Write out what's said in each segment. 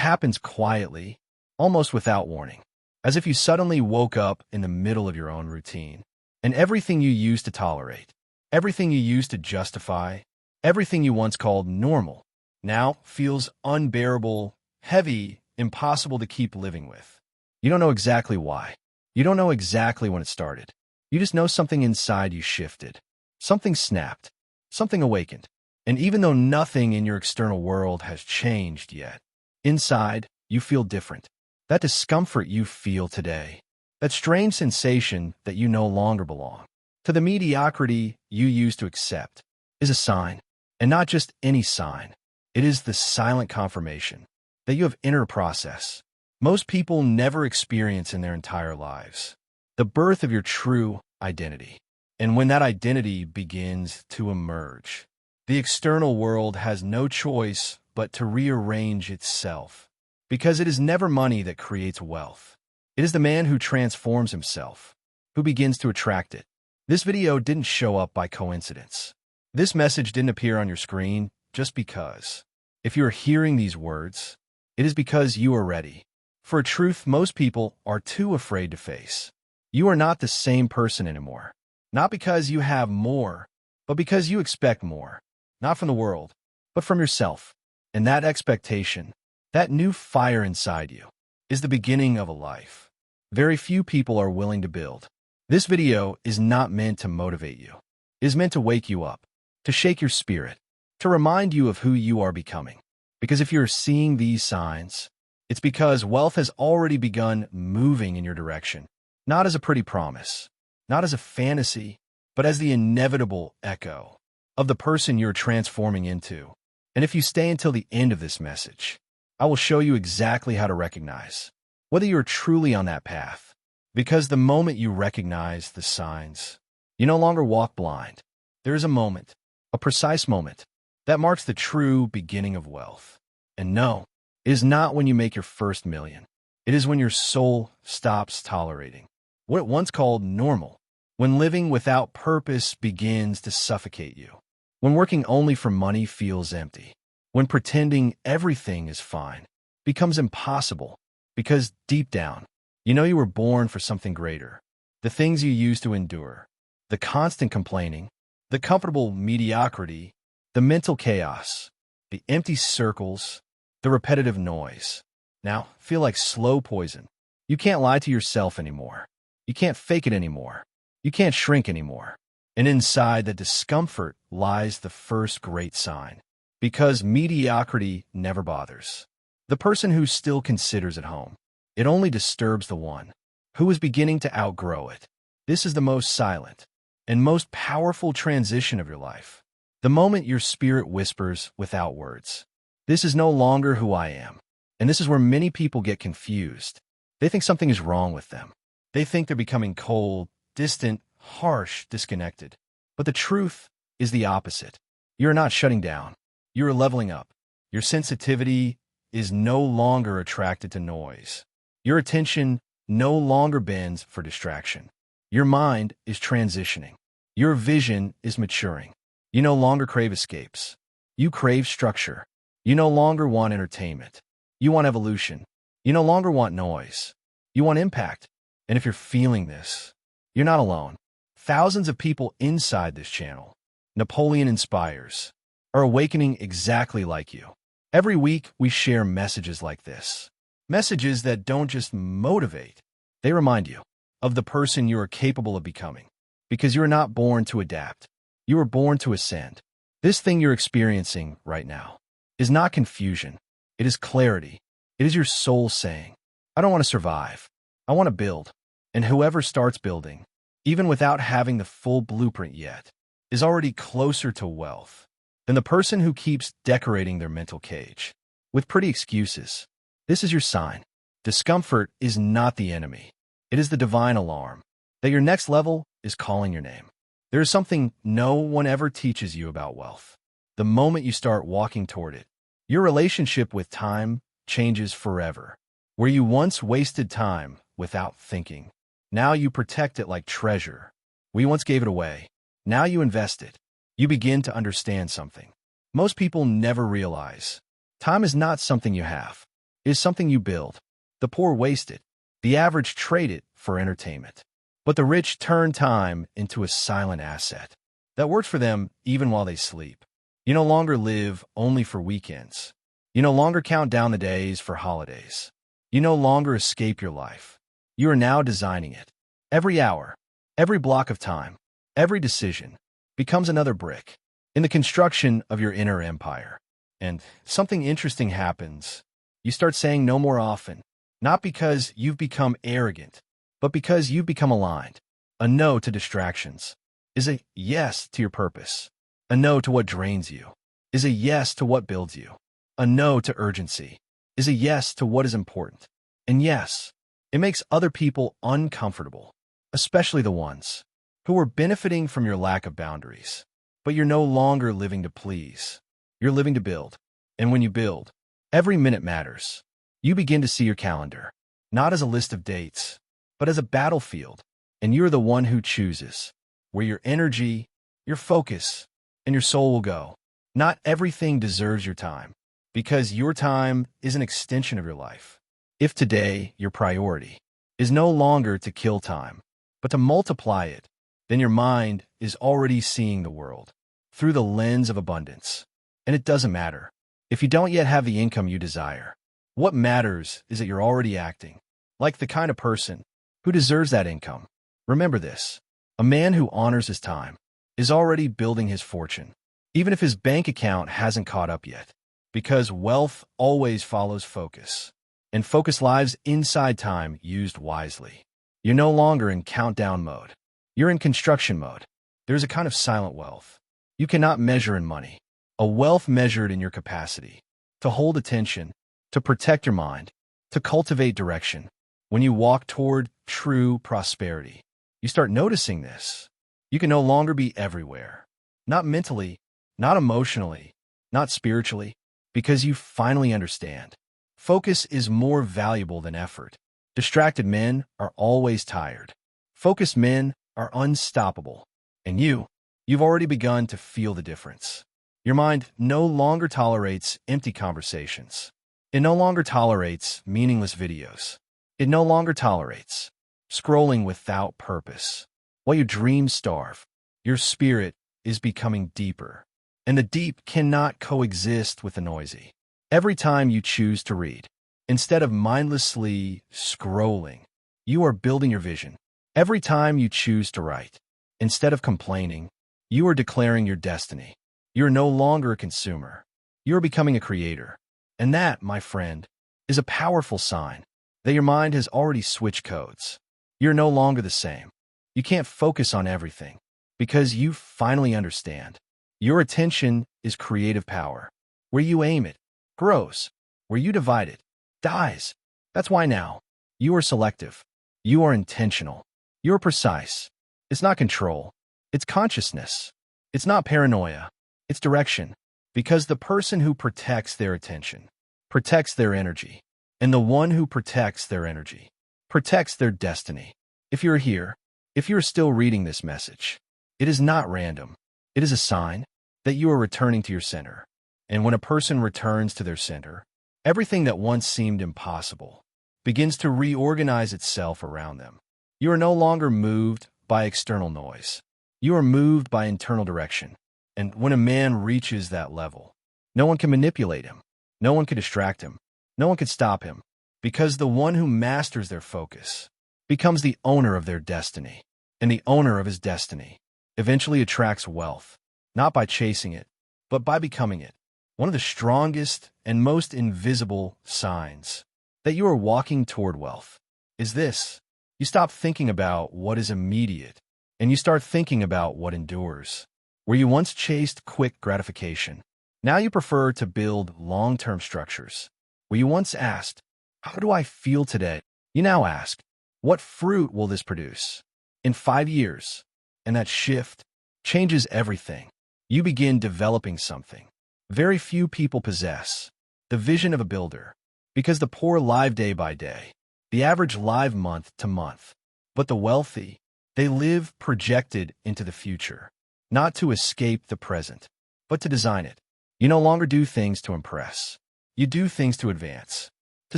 happens quietly, almost without warning, as if you suddenly woke up in the middle of your own routine. And everything you used to tolerate, everything you used to justify, everything you once called normal, now feels unbearable, heavy, impossible to keep living with. You don't know exactly why. You don't know exactly when it started. You just know something inside you shifted. Something snapped. Something awakened. And even though nothing in your external world has changed yet, inside, you feel different. That discomfort you feel today, that strange sensation that you no longer belong to the mediocrity you used to accept, is a sign. And not just any sign. It is the silent confirmation that you have inner process most people never experience in their entire lives. The birth of your true identity. And when that identity begins to emerge, the external world has no choice but to rearrange itself. Because it is never money that creates wealth. It is the man who transforms himself, who begins to attract it. This video didn't show up by coincidence. This message didn't appear on your screen just because. If you are hearing these words, it is because you are ready for a truth most people are too afraid to face. You are not the same person anymore. Not because you have more, but because you expect more. Not from the world, but from yourself. And that expectation, that new fire inside you, is the beginning of a life very few people are willing to build. This video is not meant to motivate you. It is meant to wake you up, to shake your spirit, to remind you of who you are becoming. Because if you're seeing these signs, it's because wealth has already begun moving in your direction, not as a pretty promise, not as a fantasy, but as the inevitable echo of the person you're transforming into. And if you stay until the end of this message, I will show you exactly how to recognize whether you're truly on that path. Because the moment you recognize the signs, you no longer walk blind. There is a moment, a precise moment, that marks the true beginning of wealth. And no, it is not when you make your first million. It is when your soul stops tolerating what it once called normal, when living without purpose begins to suffocate you, when working only for money feels empty, when pretending everything is fine becomes impossible, because deep down, you know you were born for something greater. The things you used to endure, the constant complaining, the comfortable mediocrity, the mental chaos, the empty circles, the repetitive noise, now feel like slow poison. You can't lie to yourself anymore. You can't fake it anymore. You can't shrink anymore. And inside the discomfort lies the first great sign. Because mediocrity never bothers the person who still considers it home. It only disturbs the one who is beginning to outgrow it. This is the most silent and most powerful transition of your life. The moment your spirit whispers without words, "This is no longer who I am." And this is where many people get confused. They think something is wrong with them. They think they're becoming cold, distant, harsh, disconnected. But the truth is the opposite. You're not shutting down. You're leveling up. Your sensitivity is no longer attracted to noise. Your attention no longer bends for distraction. Your mind is transitioning. Your vision is maturing. You no longer crave escapes. You crave structure. You no longer want entertainment. You want evolution. You no longer want noise. You want impact. And if you're feeling this, you're not alone. Thousands of people inside this channel, Napoleon Inspires, are awakening exactly like you. Every week, we share messages like this. Messages that don't just motivate, they remind you of the person you are capable of becoming. Because you are not born to adapt. You were born to ascend. This thing you're experiencing right now is not confusion. It is clarity. It is your soul saying, "I don't want to survive. I want to build." And whoever starts building, even without having the full blueprint yet, is already closer to wealth than the person who keeps decorating their mental cage with pretty excuses. This is your sign. Discomfort is not the enemy. It is the divine alarm that your next level is calling your name. There is something no one ever teaches you about wealth. The moment you start walking toward it, your relationship with time changes forever. Where you once wasted time without thinking, now you protect it like treasure. We once gave it away. Now you invest it. You begin to understand something most people never realize. Time is not something you have. is something you build. The poor waste it. The average trade it for entertainment. But the rich turn time into a silent asset that works for them even while they sleep. You no longer live only for weekends. You no longer count down the days for holidays. You no longer escape your life. You are now designing it. Every hour, every block of time, every decision becomes another brick in the construction of your inner empire. And something interesting happens. You start saying no more often, not because you've become arrogant, but because you've become aligned. A no to distractions is a yes to your purpose. A no to what drains you is a yes to what builds you. A no to urgency is a yes to what is important. And yes, it makes other people uncomfortable, especially the ones who are benefiting from your lack of boundaries. But you're no longer living to please. You're living to build. And when you build, every minute matters. You begin to see your calendar, not as a list of dates, but as a battlefield. And you're the one who chooses where your energy, your focus, and your soul will go. Not everything deserves your time, because your time is an extension of your life. If today your priority is no longer to kill time, but to multiply it, then your mind is already seeing the world through the lens of abundance. And it doesn't matter if you don't yet have the income you desire. What matters is that you're already acting like the kind of person who deserves that income. Remember this: a man who honors his time is already building his fortune, even if his bank account hasn't caught up yet, because wealth always follows focus, and focus lives inside time used wisely. You're no longer in countdown mode. You're in construction mode. There's a kind of silent wealth you cannot measure in money, a wealth measured in your capacity to hold attention, to protect your mind, to cultivate direction. When you walk toward true prosperity, you start noticing this. You can no longer be everywhere, not mentally, not emotionally, not spiritually, because you finally understand. Focus is more valuable than effort. Distracted men are always tired. Focused men are unstoppable. And you've already begun to feel the difference. Your mind no longer tolerates empty conversations. It no longer tolerates meaningless videos. It no longer tolerates scrolling without purpose. While your dreams starve, your spirit is becoming deeper. And the deep cannot coexist with the noisy. Every time you choose to read, instead of mindlessly scrolling, you are building your vision. Every time you choose to write, instead of complaining, you are declaring your destiny. You are no longer a consumer. You are becoming a creator. And that, my friend, is a powerful sign that your mind has already switched codes. You're no longer the same. You can't focus on everything because you finally understand. Your attention is creative power. Where you aim it, grows. Where you divide it, dies. That's why now you are selective. You are intentional. You're precise. It's not control. It's consciousness. It's not paranoia. It's direction. Because the person who protects their attention protects their energy. And the one who protects their energy protects their destiny. If you're here, if you're still reading this message, it is not random. It is a sign that you are returning to your center. And when a person returns to their center, everything that once seemed impossible begins to reorganize itself around them. You are no longer moved by external noise. You are moved by internal direction. And when a man reaches that level, no one can manipulate him. No one can distract him. No one can stop him. Because the one who masters their focus becomes the owner of their destiny. And the owner of his destiny eventually attracts wealth, not by chasing it, but by becoming it. One of the strongest and most invisible signs that you are walking toward wealth is this: you stop thinking about what is immediate, and you start thinking about what endures. Where you once chased quick gratification, now you prefer to build long-term structures. Where you once asked, "How do I feel today?" you now ask, "What fruit will this produce in 5 years?" And that shift changes everything. You begin developing something very few people possess: the vision of a builder. Because the poor live day by day, the average live month to month. But the wealthy, they live projected into the future, not to escape the present, but to design it. You no longer do things to impress. You do things to advance. to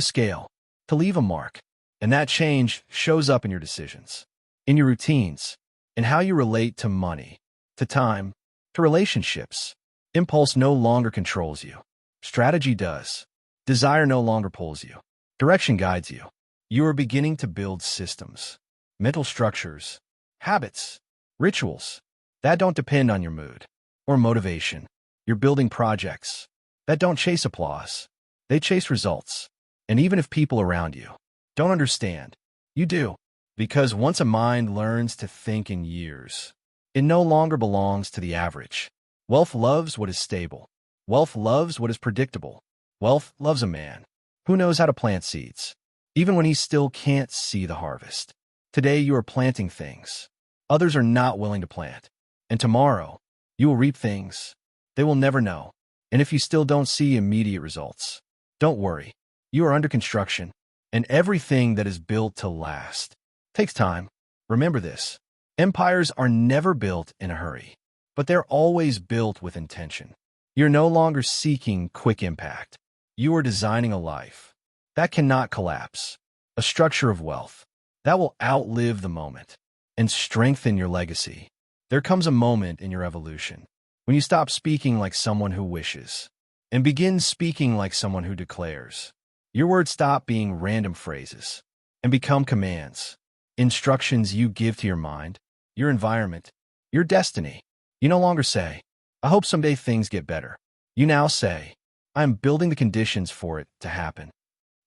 scale, to leave a mark. And that change shows up in your decisions, in your routines, in how you relate to money, to time, to relationships. Impulse no longer controls you. Strategy does. Desire no longer pulls you. Direction guides you. You are beginning to build systems, mental structures, habits, rituals that don't depend on your mood or motivation. You're building projects that don't chase applause. They chase results. And even if people around you don't understand, you do. Because once a mind learns to think in years, it no longer belongs to the average. Wealth loves what is stable. Wealth loves what is predictable. Wealth loves a man who knows how to plant seeds, even when he still can't see the harvest. Today you are planting things others are not willing to plant. And tomorrow, you will reap things they will never know. And if you still don't see immediate results, don't worry. You are under construction, and everything that is built to last takes time. Remember this. Empires are never built in a hurry, but they're always built with intention. You're no longer seeking quick impact. You are designing a life that cannot collapse, a structure of wealth that will outlive the moment and strengthen your legacy. There comes a moment in your evolution when you stop speaking like someone who wishes and begin speaking like someone who declares. Your words stop being random phrases and become commands, instructions you give to your mind, your environment, your destiny. You no longer say, I hope someday things get better. You now say, I am building the conditions for it to happen.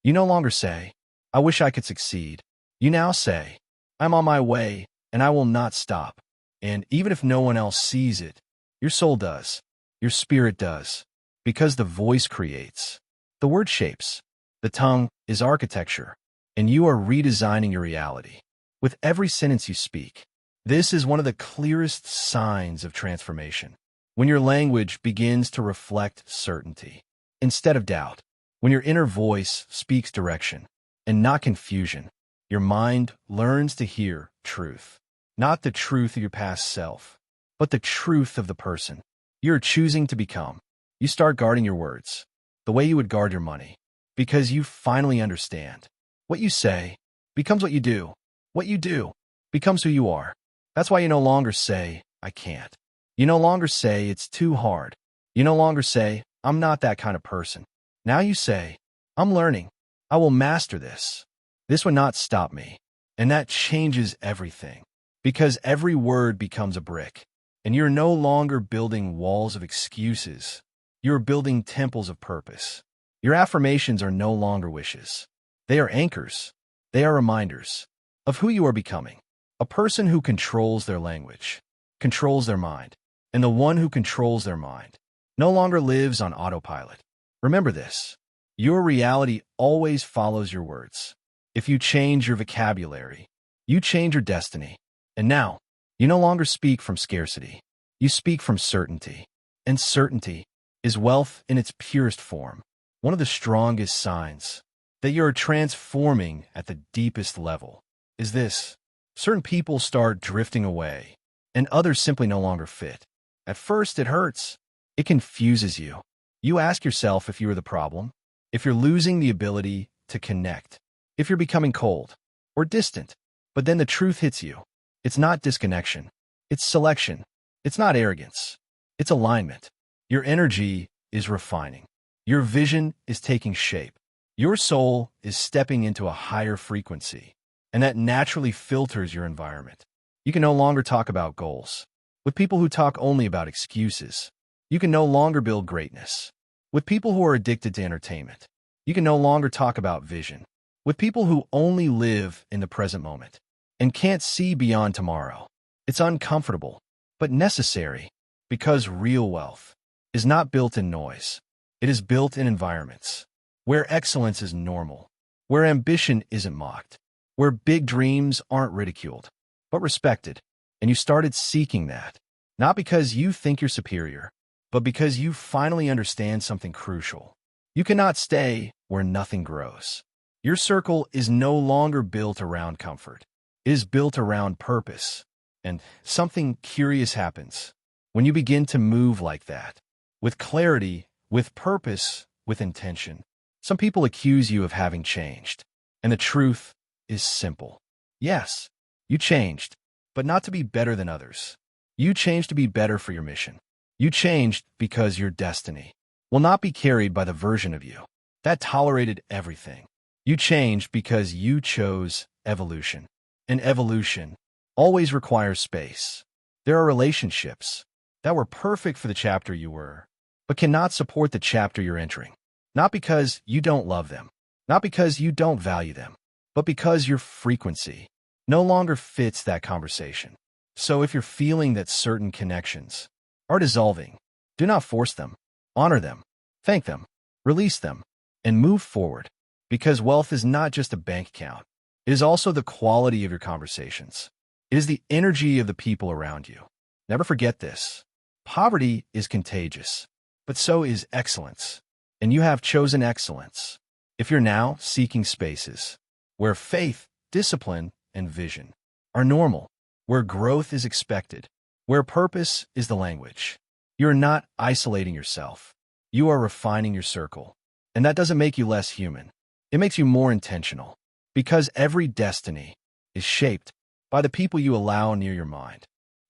You no longer say, I wish I could succeed. You now say, I'm on my way and I will not stop. And even if no one else sees it, your soul does, your spirit does, because the voice creates, the word shapes, the tongue is architecture, and you are redesigning your reality with every sentence you speak. This is one of the clearest signs of transformation. When your language begins to reflect certainty instead of doubt, when your inner voice speaks direction and not confusion, your mind learns to hear truth, not the truth of your past self, but the truth of the person you're choosing to become. You start guarding your words the way you would guard your money, because you finally understand. What you say becomes what you do. What you do becomes who you are. That's why you no longer say, I can't. You no longer say, it's too hard. You no longer say, I'm not that kind of person. Now you say, I'm learning. I will master this. This would not stop me. And that changes everything, because every word becomes a brick. And you're no longer building walls of excuses. You're building temples of purpose. Your affirmations are no longer wishes. They are anchors. They are reminders of who you are becoming. A person who controls their language, controls their mind, and the one who controls their mind no longer lives on autopilot. Remember this. Your reality always follows your words. If you change your vocabulary, you change your destiny. And now, you no longer speak from scarcity. You speak from certainty. And certainty is wealth in its purest form. One of the strongest signs that you're transforming at the deepest level is this. Certain people start drifting away, and others simply no longer fit. At first, it hurts. It confuses you. You ask yourself if you are the problem, if you're losing the ability to connect, if you're becoming cold or distant. But then the truth hits you. It's not disconnection. It's selection. It's not arrogance. It's alignment. Your energy is refining. Your vision is taking shape. Your soul is stepping into a higher frequency, and that naturally filters your environment. You can no longer talk about goals with people who talk only about excuses. You can no longer build greatness with people who are addicted to entertainment. You can no longer talk about vision with people who only live in the present moment and can't see beyond tomorrow. It's uncomfortable, but necessary, because real wealth is not built in noise. It is built in environments where excellence is normal, where ambition isn't mocked, where big dreams aren't ridiculed, but respected. And you started seeking that, not because you think you're superior, but because you finally understand something crucial. You cannot stay where nothing grows. Your circle is no longer built around comfort. It is built around purpose. And something curious happens when you begin to move like that, with clarity, with purpose, with intention. Some people accuse you of having changed, and the truth is simple. Yes, you changed, but not to be better than others. You changed to be better for your mission. You changed because your destiny will not be carried by the version of you that tolerated everything. You changed because you chose evolution. And evolution always requires space. There are relationships that were perfect for the chapter you were, but cannot support the chapter you're entering. Not because you don't love them, not because you don't value them, but because your frequency no longer fits that conversation. So if you're feeling that certain connections are dissolving, do not force them. Honor them, thank them, release them, and move forward. Because wealth is not just a bank account. It is also the quality of your conversations. It is the energy of the people around you. Never forget this. Poverty is contagious, but so is excellence. And you have chosen excellence. If you're now seeking spaces where faith, discipline, and vision are normal, where growth is expected, where purpose is the language, you're not isolating yourself. You are refining your circle. And that doesn't make you less human. It makes you more intentional. Because every destiny is shaped by the people you allow near your mind.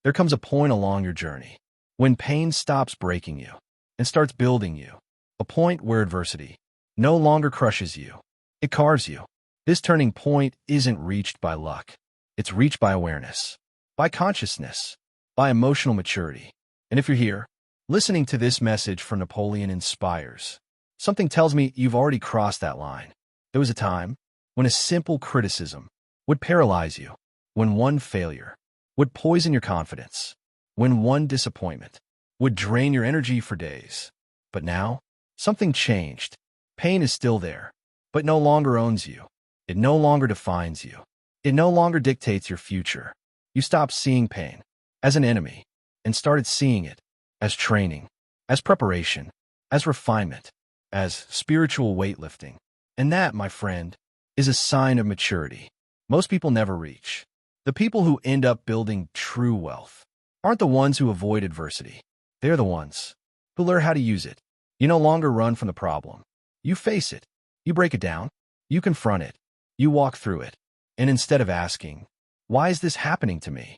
There comes a point along your journey when pain stops breaking you and starts building you. A point where adversity no longer crushes you. It carves you. This turning point isn't reached by luck. It's reached by awareness, by consciousness, by emotional maturity. And if you're here, listening to this message from Napoleon Inspires, something tells me you've already crossed that line. There was a time when a simple criticism would paralyze you, when one failure would poison your confidence, when one disappointment would drain your energy for days. But now, something changed. Pain is still there, but no longer owns you. It no longer defines you. It no longer dictates your future. You stopped seeing pain as an enemy and started seeing it as training, as preparation, as refinement, as spiritual weightlifting. And that, my friend, is a sign of maturity most people never reach. The people who end up building true wealth aren't the ones who avoid adversity. They're the ones who learn how to use it. You no longer run from the problem. You face it. You break it down. You confront it. You walk through it. And instead of asking, why is this happening to me?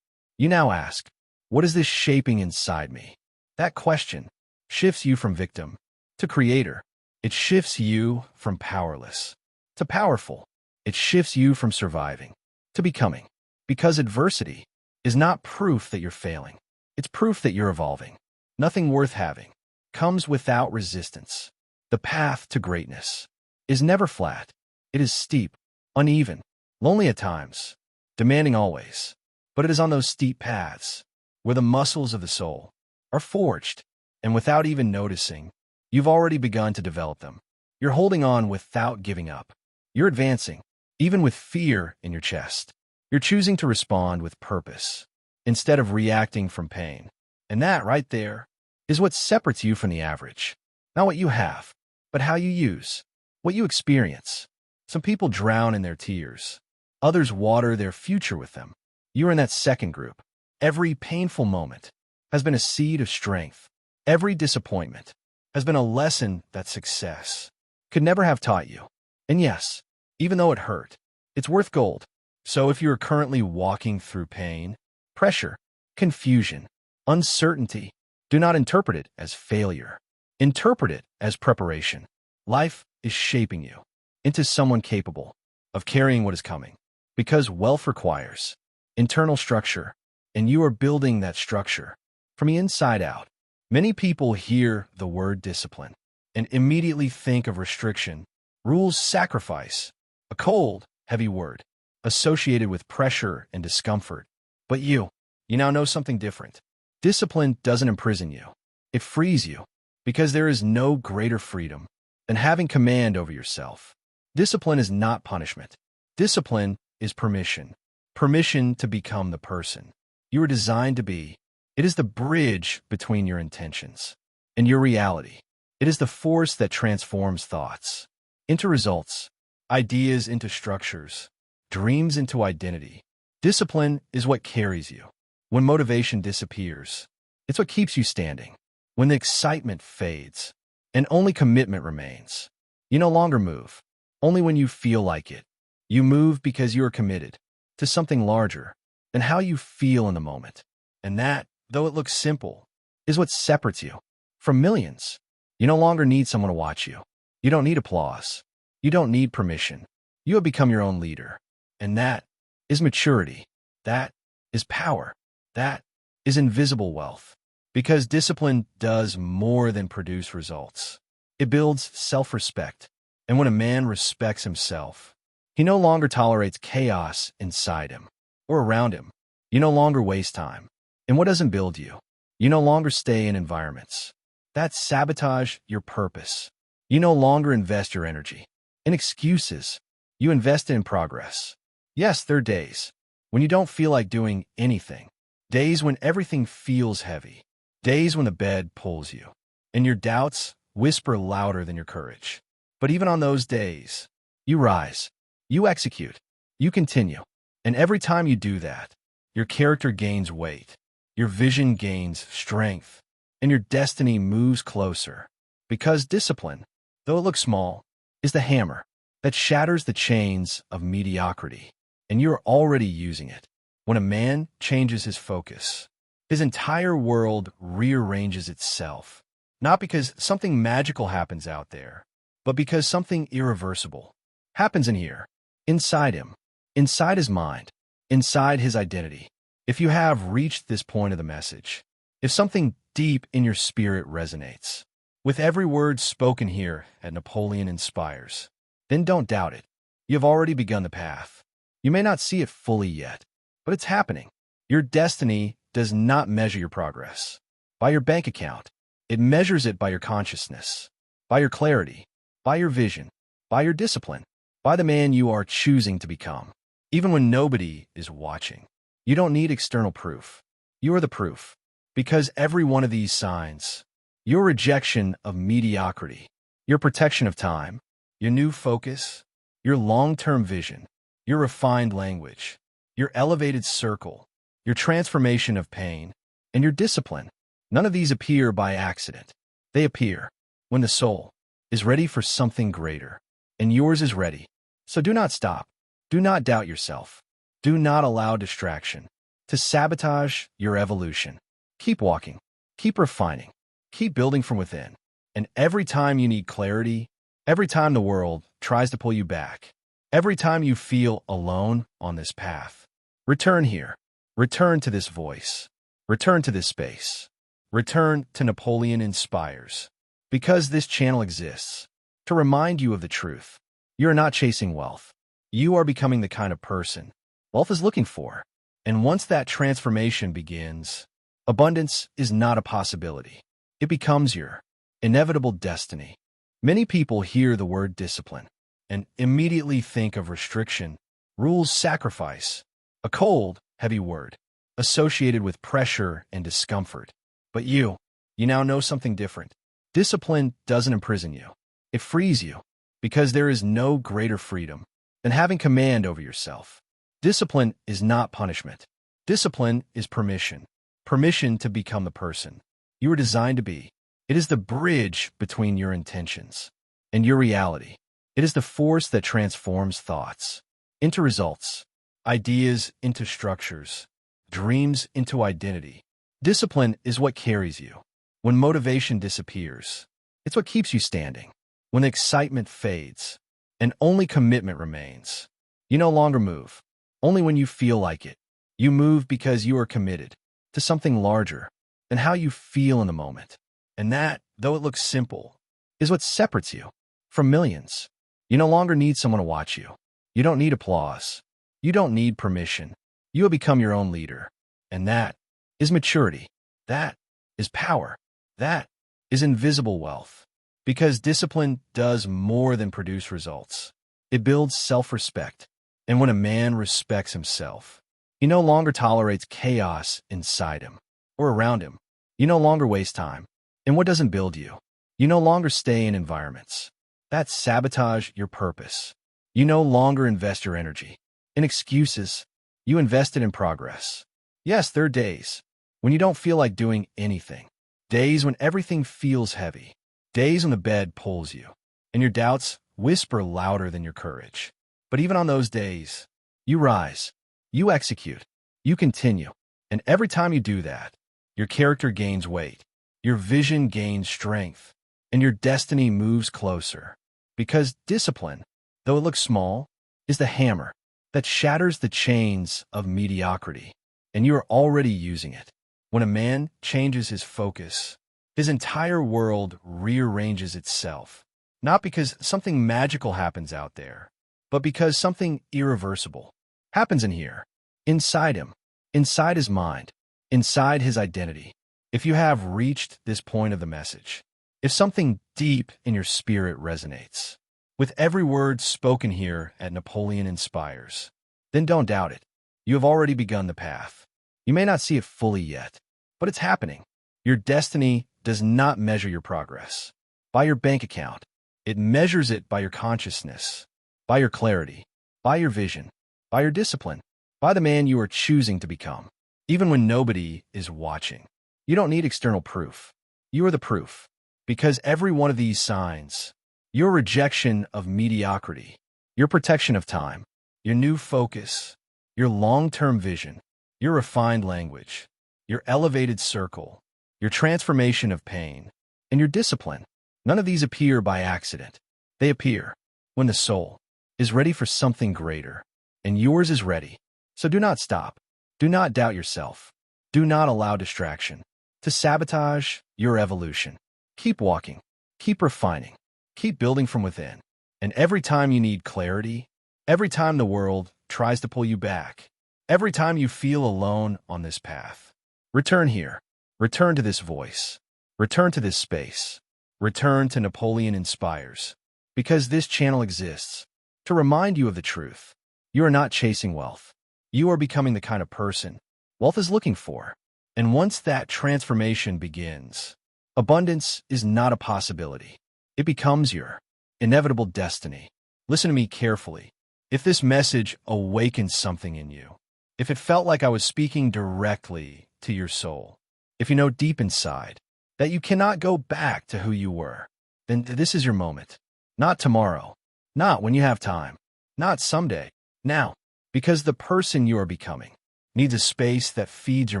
You now ask, what is this shaping inside me? That question shifts you from victim to creator. It shifts you from powerless to powerful. It shifts you from surviving to becoming. Because adversity is not proof that you're failing. It's proof that you're evolving. Nothing worth having comes without resistance. The path to greatness is never flat. It is steep, uneven, lonely at times, demanding always. But it is on those steep paths where the muscles of the soul are forged, and without even noticing, you've already begun to develop them. You're holding on without giving up. You're advancing, even with fear in your chest. You're choosing to respond with purpose instead of reacting from pain. And that right there is what separates you from the average. Not what you have, but how you use, what you experience. Some people drown in their tears. Others water their future with them. You're in that second group. Every painful moment has been a seed of strength. Every disappointment has been a lesson that success could never have taught you. And yes, even though it hurt, it's worth gold. So if you're currently walking through pain, pressure, confusion, uncertainty, do not interpret it as failure. Interpret it as preparation. Life is shaping you into someone capable of carrying what is coming. Because wealth requires internal structure, and you are building that structure from the inside out. Many people hear the word discipline and immediately think of restriction, rules, sacrifice, a cold, heavy word associated with pressure and discomfort. But you now know something different. Discipline doesn't imprison you. It frees you, because there is no greater freedom than having command over yourself. Discipline is not punishment. Discipline is permission. Permission to become the person you were designed to be. It is the bridge between your intentions and your reality. It is the force that transforms thoughts into results, ideas into structures, dreams into identity. Discipline is what carries you. When motivation disappears, it's what keeps you standing. When the excitement fades and only commitment remains, You no longer move, only when you feel like it. You move because you are committed to something larger than how you feel in the moment. And that, though it looks simple, is what separates you from millions. You no longer need someone to watch you. You don't need applause. You don't need permission. You have become your own leader. And that is maturity. That is power. That is invisible wealth. Because discipline does more than produce results. It builds self-respect. And when a man respects himself, he no longer tolerates chaos inside him or around him. You no longer waste time. And what doesn't build you? You no longer stay in environments that sabotage your purpose. You no longer invest your energy in excuses. You invest in progress. Yes, there are days when you don't feel like doing anything. Days when everything feels heavy. Days when the bed pulls you. And your doubts whisper louder than your courage. But even on those days, you rise. You execute. You continue. And every time you do that, your character gains weight. Your vision gains strength. And your destiny moves closer. Because discipline, though it looks small, is the hammer that shatters the chains of mediocrity. And you're already using it. When a man changes his focus, his entire world rearranges itself. Not because something magical happens out there, but because something irreversible happens in here, inside him, inside his mind, inside his identity. If you have reached this point of the message, if something deep in your spirit resonates with every word spoken here at Napoleon Inspires, then don't doubt it. You have already begun the path. You may not see it fully yet, but it's happening. Your destiny does not measure your progress by your bank account. It measures it by your consciousness, by your clarity, by your vision, by your discipline, by the man you are choosing to become. Even when nobody is watching, you don't need external proof. You are the proof. Because every one of these signs, your rejection of mediocrity, your protection of time, your new focus, your long-term vision, your refined language, your elevated circle, your transformation of pain, and your discipline, none of these appear by accident. They appear when the soul is ready for something greater, and yours is ready. So do not stop. Do not doubt yourself. Do not allow distraction to sabotage your evolution. Keep walking. Keep refining. Keep building from within. And every time you need clarity, every time the world tries to pull you back, every time you feel alone on this path, return here. Return to this voice. Return to this space. Return to Napoleon Inspires. Because this channel exists to remind you of the truth. You are not chasing wealth. You are becoming the kind of person wealth is looking for. And once that transformation begins, abundance is not a possibility. It becomes your inevitable destiny. Many people hear the word discipline and immediately think of restriction, rules, sacrifice, a cold, heavy word associated with pressure and discomfort. But you now know something different. Discipline doesn't imprison you. It frees you, because there is no greater freedom than having command over yourself. Discipline is not punishment. Discipline is permission. Permission to become the person you were designed to be. It is the bridge between your intentions and your reality. It is the force that transforms thoughts into results, ideas into structures, dreams into identity. Discipline is what carries you. When motivation disappears, it's what keeps you standing. When excitement fades and only commitment remains, you no longer move, only when you feel like it. You move because you are committed to something larger than how you feel in the moment. And that, though it looks simple, is what separates you from millions. You no longer need someone to watch you. You don't need applause. You don't need permission. You have become your own leader. And that is maturity. That is power. That is invisible wealth. Because discipline does more than produce results. It builds self-respect. And when a man respects himself, he no longer tolerates chaos inside him or around him. You no longer waste time. And what doesn't build you? You no longer stay in environments that sabotage your purpose. You no longer invest your energy in excuses. You invest it in progress. Yes, there are days when you don't feel like doing anything. Days when everything feels heavy. Days when the bed pulls you. and your doubts whisper louder than your courage. But even on those days, you rise, you execute, you continue. And every time you do that, your character gains weight, your vision gains strength, and your destiny moves closer. Because discipline, though it looks small, is the hammer that shatters the chains of mediocrity, and you are already using it. When a man changes his focus, his entire world rearranges itself, not because something magical happens out there, but because something irreversible happens in here, inside him, inside his mind, inside his identity. If you have reached this point of the message, if something deep in your spirit resonates with every word spoken here at Napoleon Inspires, then don't doubt it. You have already begun the path. You may not see it fully yet, but it's happening. Your destiny does not measure your progress by your bank account. It measures it by your consciousness, by your clarity, by your vision, by your discipline, by the man you are choosing to become. Even when nobody is watching, you don't need external proof. You are the proof. Because every one of these signs, your rejection of mediocrity, your protection of time, your new focus, your long-term vision, your refined language, your elevated circle, your transformation of pain, and your discipline, none of these appear by accident. They appear when the soul is ready for something greater, and yours is ready. So do not stop. Do not doubt yourself. Do not allow distraction to sabotage your evolution. Keep walking. Keep refining. Keep building from within. And every time you need clarity, every time the world tries to pull you back, every time you feel alone on this path, return here. Return to this voice. Return to this space. Return to Napoleon Inspires. Because this channel exists to remind you of the truth. You are not chasing wealth. You are becoming the kind of person wealth is looking for. And once that transformation begins, abundance is not a possibility. It becomes your inevitable destiny. Listen to me carefully. If this message awakens something in you, if it felt like I was speaking directly to your soul, if you know deep inside that you cannot go back to who you were, then this is your moment. Not tomorrow, not when you have time, not someday, now. Because the person you are becoming needs a space that feeds your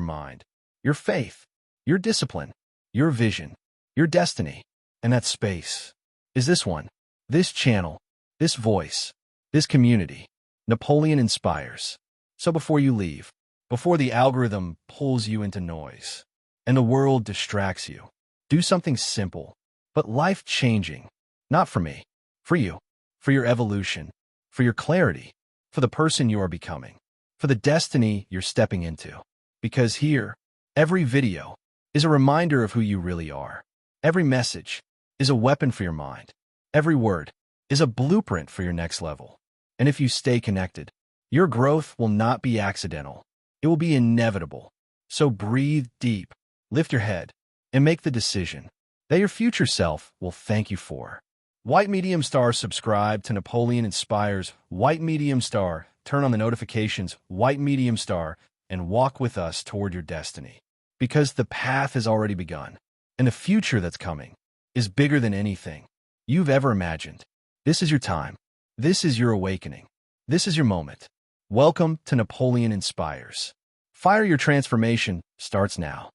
mind, your faith, your discipline, your vision, your destiny. And that space is this one, this channel, this voice, this community. Napoleon Inspires. So before you leave, before the algorithm pulls you into noise and the world distracts you, do something simple, but life-changing. Not for me, for you, for your evolution, for your clarity, for the person you are becoming, for the destiny you're stepping into. Because here, every video is a reminder of who you really are. Every message is a weapon for your mind. Every word is a blueprint for your next level. And if you stay connected, your growth will not be accidental. It will be inevitable. So breathe deep, lift your head, and make the decision that your future self will thank you for. White Medium Star, subscribe to Napoleon Inspires. White Medium Star, turn on the notifications. White Medium Star, and walk with us toward your destiny. Because the path has already begun, and the future that's coming is bigger than anything you've ever imagined. This is your time. This is your awakening. This is your moment. Welcome to Napoleon Inspires. Fire your transformation starts now.